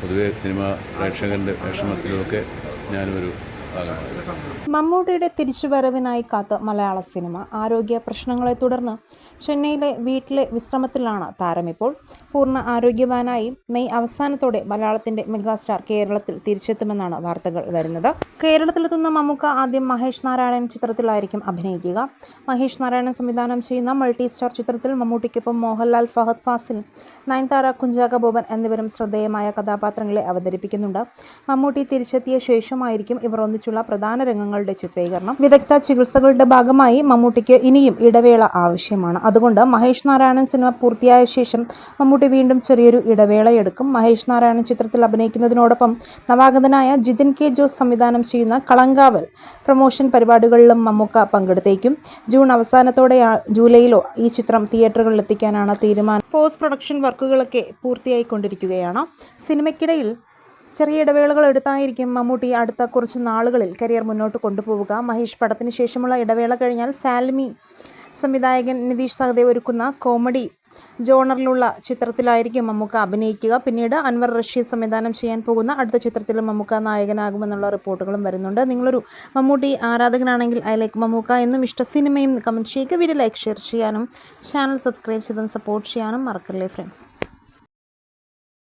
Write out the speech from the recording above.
പൊതുവെ സിനിമ പ്രേക്ഷകൻ്റെ വിഷമത്തിലുമൊക്കെ ഞാനൊരു ഭാഗമാണ്. മമ്മൂട്ടിയുടെ തിരിച്ചുവരവിനായി കാത്ത് മലയാള സിനിമ. ആരോഗ്യ പ്രശ്നങ്ങളെ തുടർന്ന് ചെന്നൈയിലെ വീട്ടിലെ വിശ്രമത്തിലാണ് താരമിപ്പോൾ. പൂർണ്ണ ആരോഗ്യവാനായി മെയ് അവസാനത്തോടെ മലയാളത്തിൻ്റെ മെഗാസ്റ്റാർ കേരളത്തിൽ തിരിച്ചെത്തുമെന്നാണ് വാർത്തകൾ വരുന്നത്. കേരളത്തിലെത്തുന്ന മമ്മൂക്ക ആദ്യം മഹേഷ് നാരായണൻ ചിത്രത്തിലായിരിക്കും അഭിനയിക്കുക. മഹേഷ് നാരായണൻ സംവിധാനം ചെയ്യുന്ന മൾട്ടി സ്റ്റാർ ചിത്രത്തിൽ മമ്മൂട്ടിക്കൊപ്പം മോഹൻലാൽ, ഫഹദ് ഫാസിൽ, നയൻതാര, കുഞ്ചാക്കോ ബോബൻ എന്നിവരും ശ്രദ്ധേയമായ കഥാപാത്രങ്ങളെ അവതരിപ്പിക്കുന്നുണ്ട്. മമ്മൂട്ടി തിരിച്ചെത്തിയ ശേഷമായിരിക്കും ഇവർ ഒന്നിച്ചുള്ള പ്രധാന രംഗങ്ങളുടെ ചിത്രീകരണം. വിദഗ്ധ ചികിത്സകളുടെ ഭാഗമായി മമ്മൂട്ടിക്ക് ഇനിയും ഇടവേള ആവശ്യമാണ്. അതുകൊണ്ട് മഹേഷ് നാരായണൻ സിനിമ പൂർത്തിയായ ശേഷം മമ്മൂട്ടി വീണ്ടും ചെറിയൊരു ഇടവേളയെടുക്കും. മഹേഷ് നാരായണൻ ചിത്രത്തിൽ അഭിനയിക്കുന്നതിനോടൊപ്പം നവാഗതനായ ജിതിൻ കെ ജോസ് സംവിധാനം ചെയ്യുന്ന കളങ്കാവൽ പ്രമോഷൻ പരിപാടികളിലും മമ്മൂക്ക പങ്കെടുത്തേക്കും. ജൂൺ അവസാനത്തോടെ ജൂലൈയിലോ ഈ ചിത്രം തിയേറ്ററുകളിലെത്തിക്കാനാണ് തീരുമാനം. പോസ്റ്റ് പ്രൊഡക്ഷൻ വർക്കുകളൊക്കെ പൂർത്തിയായിക്കൊണ്ടിരിക്കുകയാണ്. സിനിമയ്ക്കിടയിൽ ചെറിയ ഇടവേളകൾ എടുത്തായിരിക്കും മമ്മൂട്ടി അടുത്ത കുറച്ച് നാളുകളിൽ കരിയർ മുന്നോട്ട് കൊണ്ടുപോവുക. മഹേഷ് പടത്തിന് ശേഷമുള്ള ഇടവേള കഴിഞ്ഞാൽ ഫാൽമി സംവിധായകൻ നിതീഷ് സഹദേവ് ഒരുക്കുന്ന കോമഡി ജോണറിലുള്ള ചിത്രത്തിലായിരിക്കും മമ്മൂക്ക അഭിനയിക്കുക. പിന്നീട് അൻവർ റഷീദ് സംവിധാനം ചെയ്യാൻ പോകുന്ന അടുത്ത ചിത്രത്തിലും മമ്മൂക്ക നായകനാകുമെന്നുള്ള റിപ്പോർട്ടുകളും വരുന്നുണ്ട്. നിങ്ങളൊരു മമ്മൂട്ടി ആരാധകനാണെങ്കിൽ ഐ ലൈക്ക് മമ്മൂക്ക എന്നും ഇഷ്ട സിനിമയും കമൻറ്റ് ചെയ്യുക. വീഡിയോ ലൈക്ക്, ഷെയർ ചെയ്യാനും ചാനൽ സബ്സ്ക്രൈബ് ചെയ്തും സപ്പോർട്ട് ചെയ്യാനും മറക്കല്ലേ ഫ്രണ്ട്സ്.